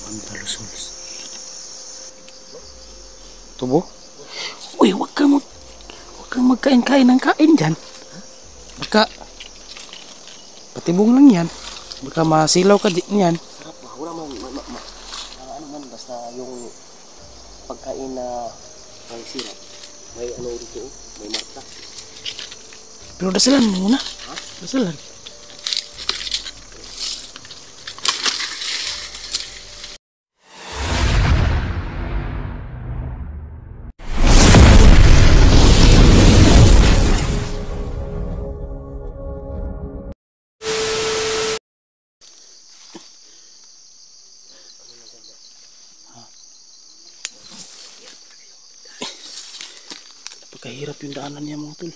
Mantalusols. Tubo? Uy, huwag kang magkain-kain ng kain dyan. Baka patibong lang yan. Baka masilaw ka yan. Sarap ba? Wala man, ano man, basta yung pagkain na may sirap. May ano dito, may marka. Pero dasalan mo muna. Ha? Dasalan. Napakahirap yung daanan niya mga tol.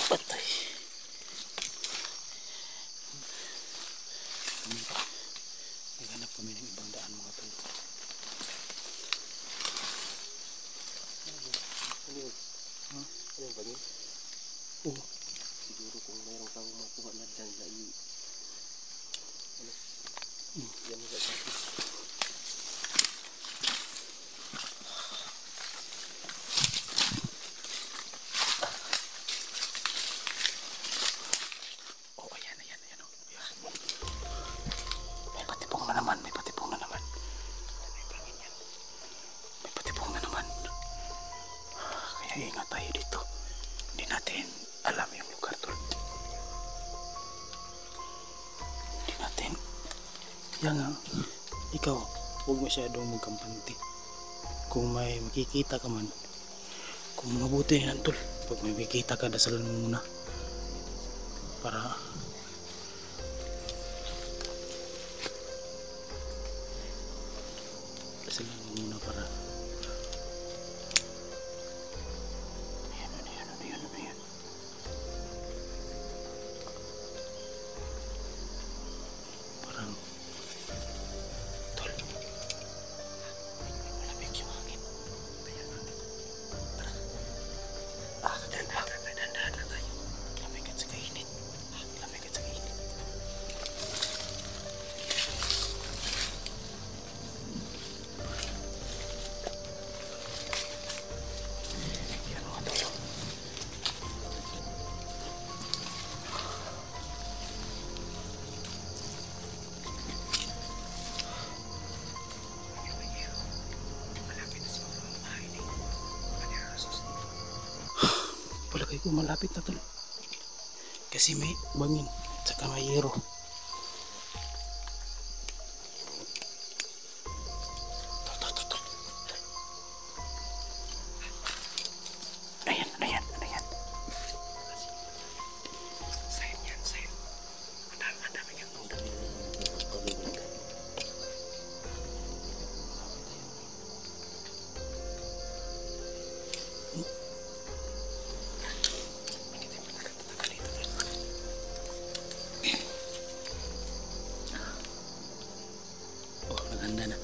Patay. Naghanap kami ng ibang daan mga tol. Ano ba yun? Oo. Siguro kung mayroon kang makuha na dyan na yan nila sa akin. Oh, ayan. Oh. Ayan. May patipong na naman. May patipong na naman. Kaya ingat tayo dito. Hindi natin alam yung lugar tol. Hindi natin. Kaya nga, ikaw, huwag masyadong magkampante. Kung may makikita ka man, kung mabuti yan tol, pag may makikita ka, dasalan mo muna. Para dasalan mo muna para ayan. Parang tol, malamig yung hangin. Dahan-dahan lang tayo. Lamig at saka init. Yan mga tol. Palagay ko malapit na tol. Kasi may bangin at saka may yero. Tol. Ayan. Sayang yan. Ang dami yan. Oh, maganda na.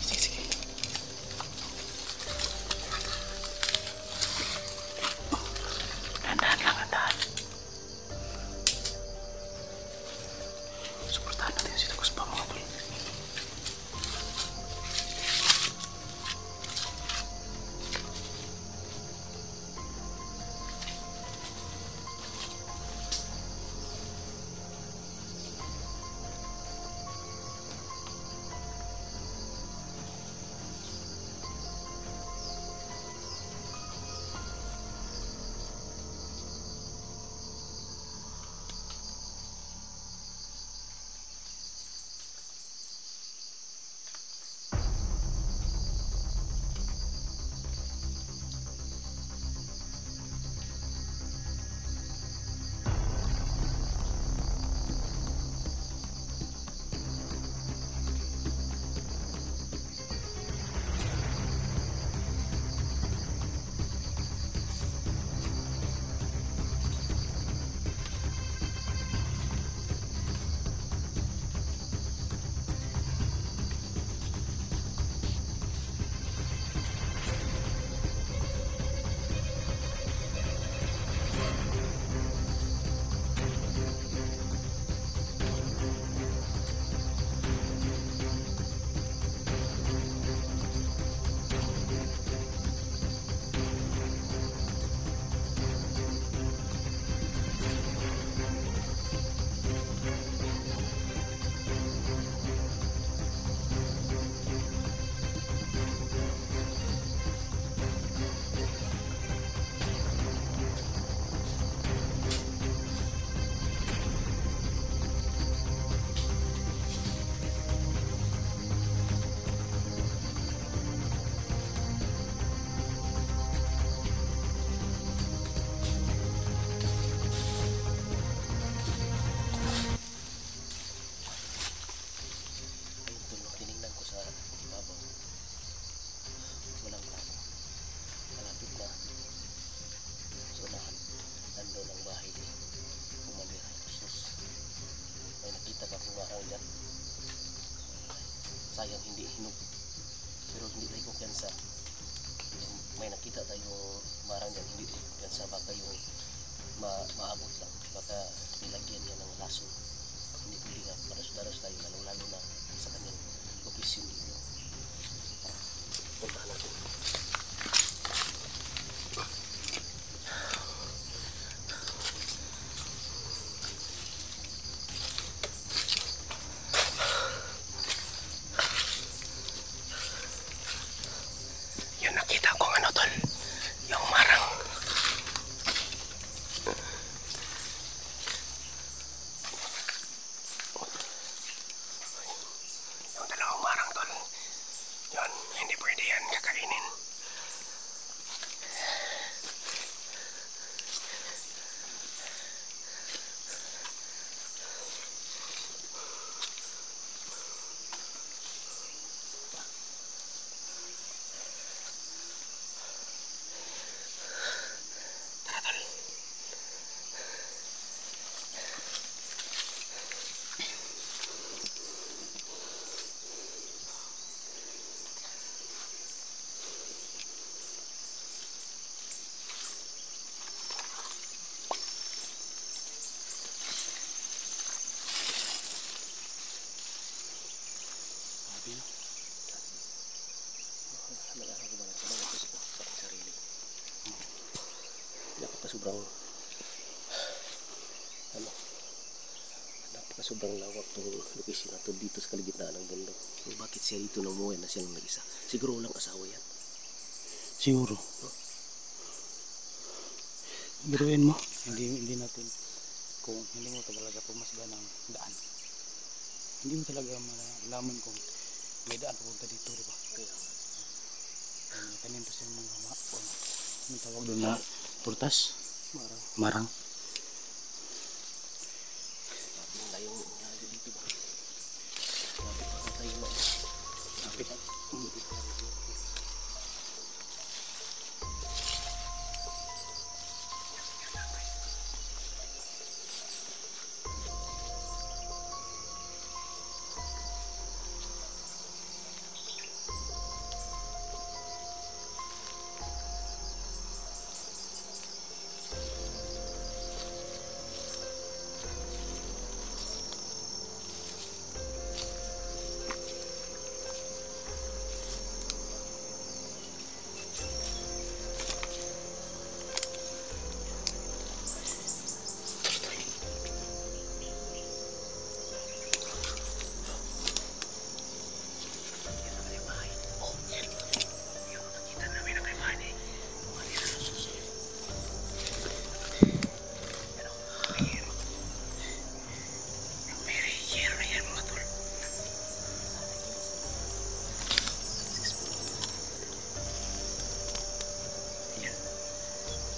Sige. Dahan-dahan. Suportahan natin si Tagus pa mga tol. sayang hindi hinog. Pero hindi tayo kumpiyansa. May nakita tayong marang dyan, hindi tayo kumpiyansa. Baka yung maabot lang, baka nilagyan niya ng laso. Hindi pwede nga, daros-daros tayo, lalong-lalo na sa kanyang lokasyon dito. Puntahan natin. Yun, nakita ko ano tol, yung marang. Yung dalawang marang tol, yun, hindi pwede yan kakainin. Nag-aaral ko ba lang sa mga gusto ko sa aking sarili. Napakasobrang napakasobrang lawak itong location na ito dito sa kaligitnaan ng bundok. Bakit siya dito namuhay na siya lang nag-isa? Siguro walang asawa yan. Siguro. Biruin mo, hindi natin, kung hindi mo talaga pumasdan ng daan, hindi mo talaga malaman kung may daan pupunta dito, di ba? Kaya Kanin pa siya mga anong tawag doon na prutas? marang. Marang. Yung layong layo dito ba? Lapit pa tayo na. Kapit.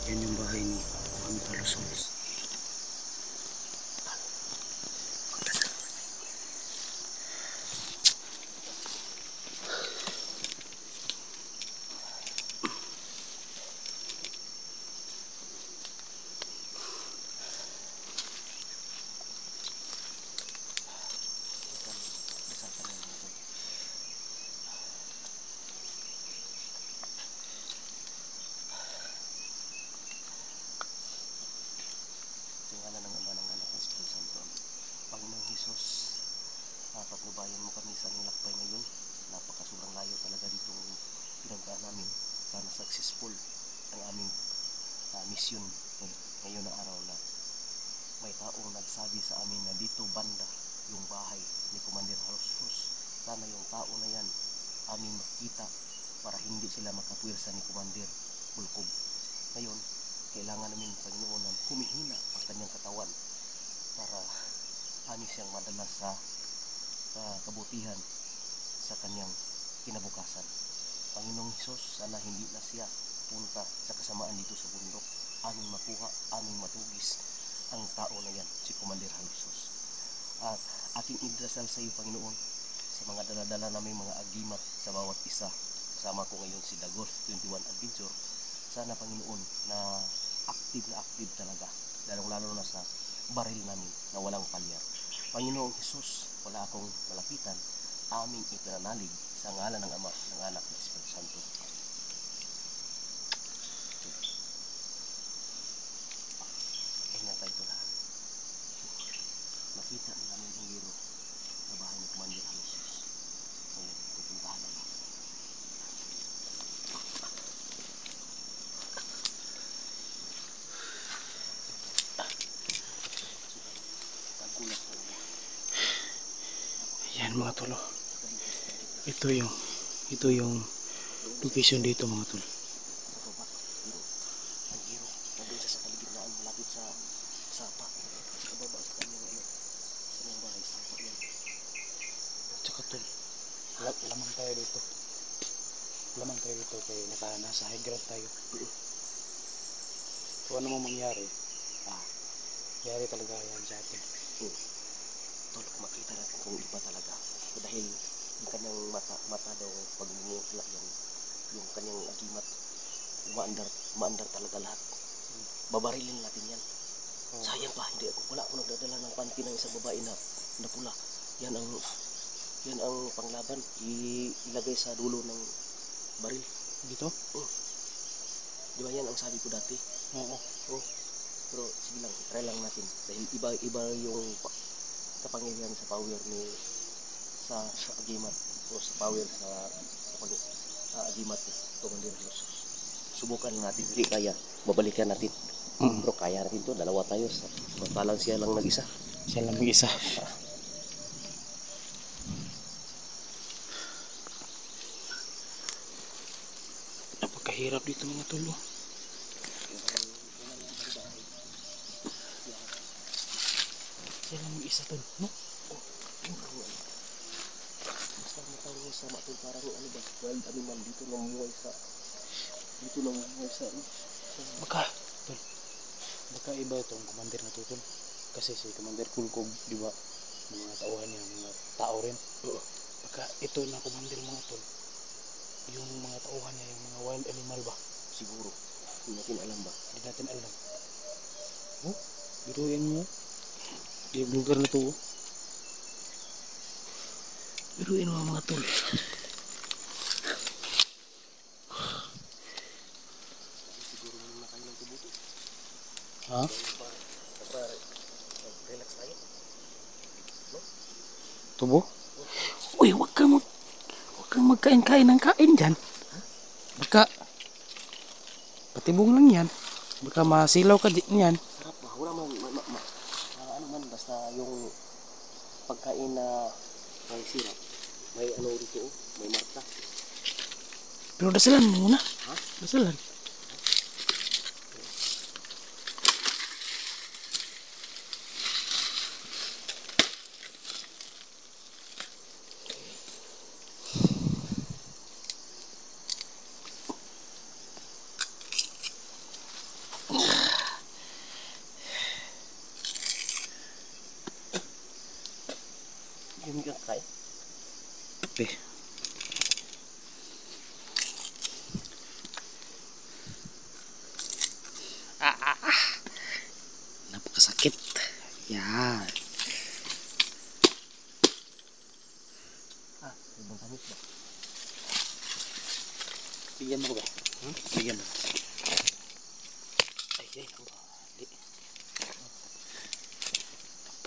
Yan yung bahay ni Juan Carlos Solis. Panginoong Hesus, patnubayan mo kami sa aming lakbay ngayon. Napakasobrang layo talaga ditong pinagdaan namin. Sana successful ang aming mission ngayon na araw na may taong nagsabi sa amin na dito banda yung bahay ni Commander Halos. Sana yung tao na yan aming makita para hindi sila makapwersa ni Commander Pulkob. Ngayon, kailangan namin Panginoon na humihina ang kanyang katawan para ani siyang madala sa kabutihan sa kanyang kinabukasan. Panginoong Hesus, sana hindi na siya punta sa kasamaan dito sa bundok. Aming makuha, aming matugis ang tao na yan, si Commander Halos. At aking idasal sa iyo, Panginoon, sa mga daladala naming mga agimat sa bawat isa. Kasama ko ngayon si Dagos 21 Adventure. Sana, Panginoon, na active talaga, lalong-lalo na sa baril namin na walang palyar. Panginoong Hesus, wala akong malapitan. aming ipinanalig sa ngalan ng Ama, ng Anak, ng Espiritu Santo. Ingat tayo ito lahat. Makita namin ang hero sa bahay ni Commander Jesus. Ngayon, pupuntahan na natin. Kagulat ko lang. Yan mga tol. Ito yung location dito mga tol. Sa baba, hero. Ang hero, nandun siya sa kaligidnaan, malapit sa sapa. Sa kababa, sa kanyang bahay, sapa yan. Tsaka tol, lamang tayo dito. Lamang tayo dito kaya nasa high ground tayo. Kung ano mo mangyari, mangyari talaga yan sa atin. Tol, makita natin kung iba talaga. Dahil yung kanyang mata daw, pag mumukla yan, yung kanyang agimat, maandar talaga lahat. Babarilin natin yan. Sayang pa, wala ako nagdadala ng panty ng isang babae na pula. Yan ang panglaban. Ilagay sa dulo ng baril. Dito? Di ba yan ang sabi ko dati? Oo. Pero sige lang, try lang natin. Dahil iba yung kapangyarihan sa power sa agimat o sa power sa agimat ni Commander Jesus. Subukan natin. Hindi kaya, babalikan natin. Pero kaya natin to, dalawa tayo. Samantalang siya lang nag-isa. Siya lang mag-isa. Napakahirap dito mga tol. Siya lang mag-isa tol, no? Basta matawag mo sa matol, parang ano ba, wild animal dito namumuhay sa Baka iba itong commander na tutol. Kasi si Commander Kulkog, di ba, mga tauhan niya, mga tao rin. Baka ito na commander mga tol, yung mga tauhan niya, yung mga wild animal ba? siguro. Hindi natin alam ba? Hindi natin alam. Biruin mo. Yung lugar na to. Biruin mo mga tol. Siguro na kayo ng tubuto. Ha? Relax tayo. Tubo? Uy, wag kang magkain-kain ng kain dyan. Baka patibong lang yan. Baka masilaw ka yan. Sarap ba? Wala man, ano man, basta yung pagkain na may sirap. May ano dito, may marka. Pero dasalan mo muna. Ha? Dasalan. Yung kakain. Okay. Napakasakit. Yan. Ibang tamis ba? Bigyan mo ko ba? Bigyan mo. Ay,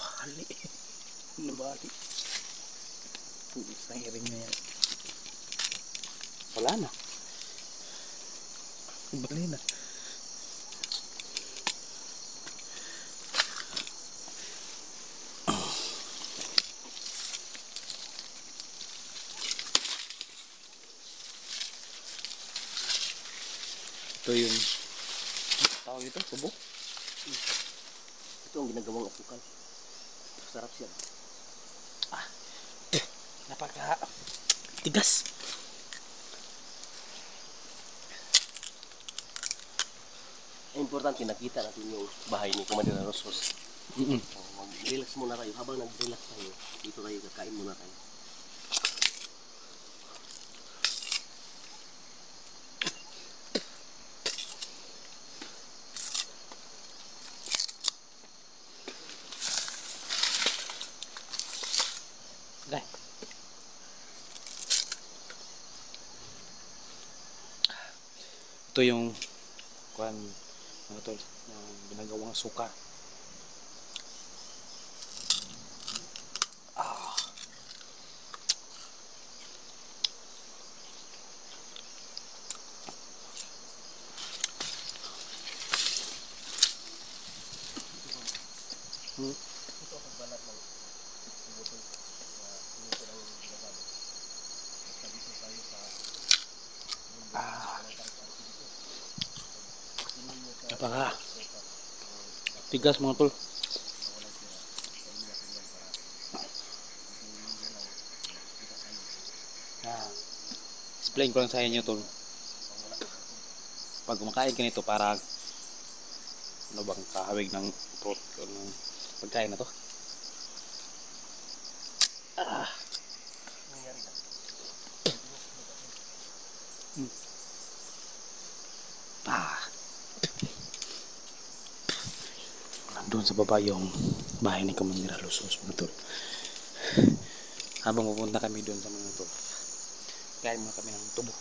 nabali. Nabali. Pulis na iring na yan. Wala na. Bali na. Ito yung tawag ito, tubo. Ito ang ginagawang asukal. Sarap siya. Napaka tigas. Importante, nakita natin yung bahay ni Commander Rosos. Mag-relax muna tayo. Habang nag-relax tayo, dito tayo kakain muna tayo. Dai. Ito yung kuan mga tol, yung ginagawang suka. Ito ang pagbalat ng butol na ito lang yung ginagamit. Basta dito tayo sa walang karat-karat dito. Tingin mo sa Napaka sopa. tigas mga tol. Walang sira. Kainin natin yan para hindi na lang kita tayo. Explain ko lang sa inyo tol. Pag kumakain ka nito parang ano bang kahawig ng fruit o ng pagkain na to. Nangyari na. Nandun sa baba yung bahay ni Commander Alusos mga tol. Habang pupunta kami doon sa mga tol, kain muna kami ng tubo.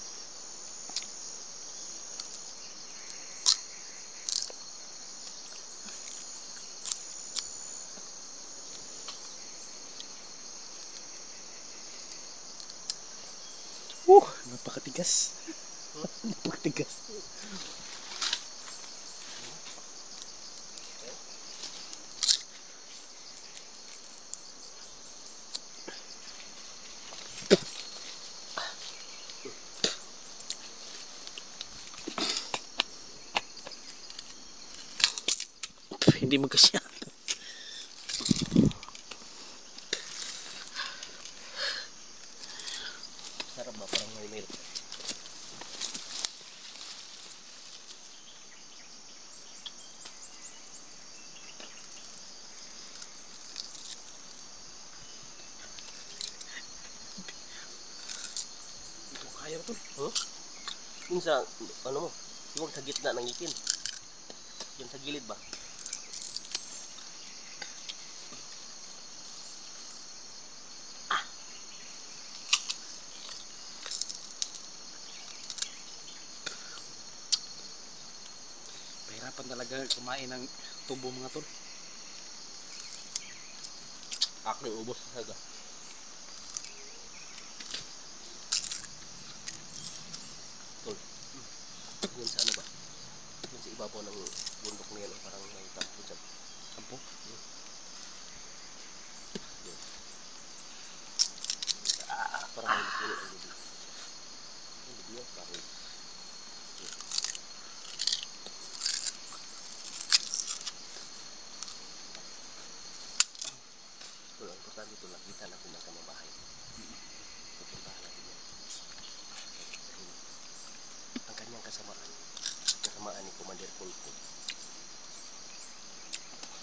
Napakatigas. Napakatigas. Hindi magkasya. Sarap ba? Parang may milk. Ito kaya tol. Yung sa, ano mo, huwag sa gitna ng ikin. Yung sa gilid ba? Pahirapan talaga kumain ng tubo mga tol. Ako yung ubos sa saga. Tol. Yun sa ano ba? Yun sa ibabaw ng bundok na yan. Parang may tampo dyan. Tampo. Parang may puno ang gabi. Ang gabi yan. Parang tol, ang importante ito. Nakita natin ang kanyang bahay. Pupuntahan natin yan. Ang kanyang kasamaan ni Commander Polko.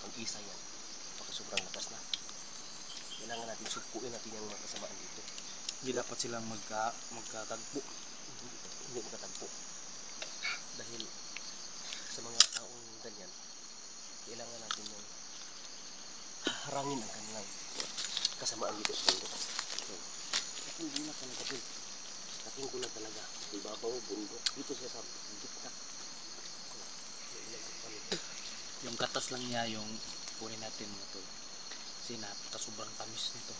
Ang isa yan. Baka sobrang lakas na. Kailangan natin sukuin natin yung mga kasamaan dito. Hindi dapat silang magkatagpo. Hindi magkatagpo. Dahil sa mga taong ganyan, kailangan natin yung harangin ang kanilang kasamaan dito sa bundok. Laking gulat talaga ito. Laking gulat talaga. Ibabaw, bundok. Dito siya sa gitna. Yung katas lang niya yung kunin natin mga tol. Kasi napaka sobrang tamis nito.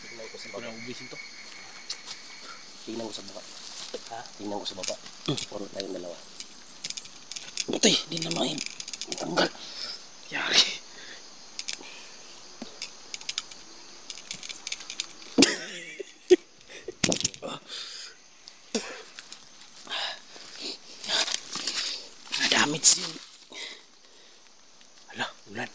Tingnan ko sa Hindi ko baba. na ubisin to. Tingnan ko sa baba. Ha? Tingnan ko sa baba. Puro tayong dalawa. Putay, di na matanggal. Yari. Damage yun. Hala, ulan.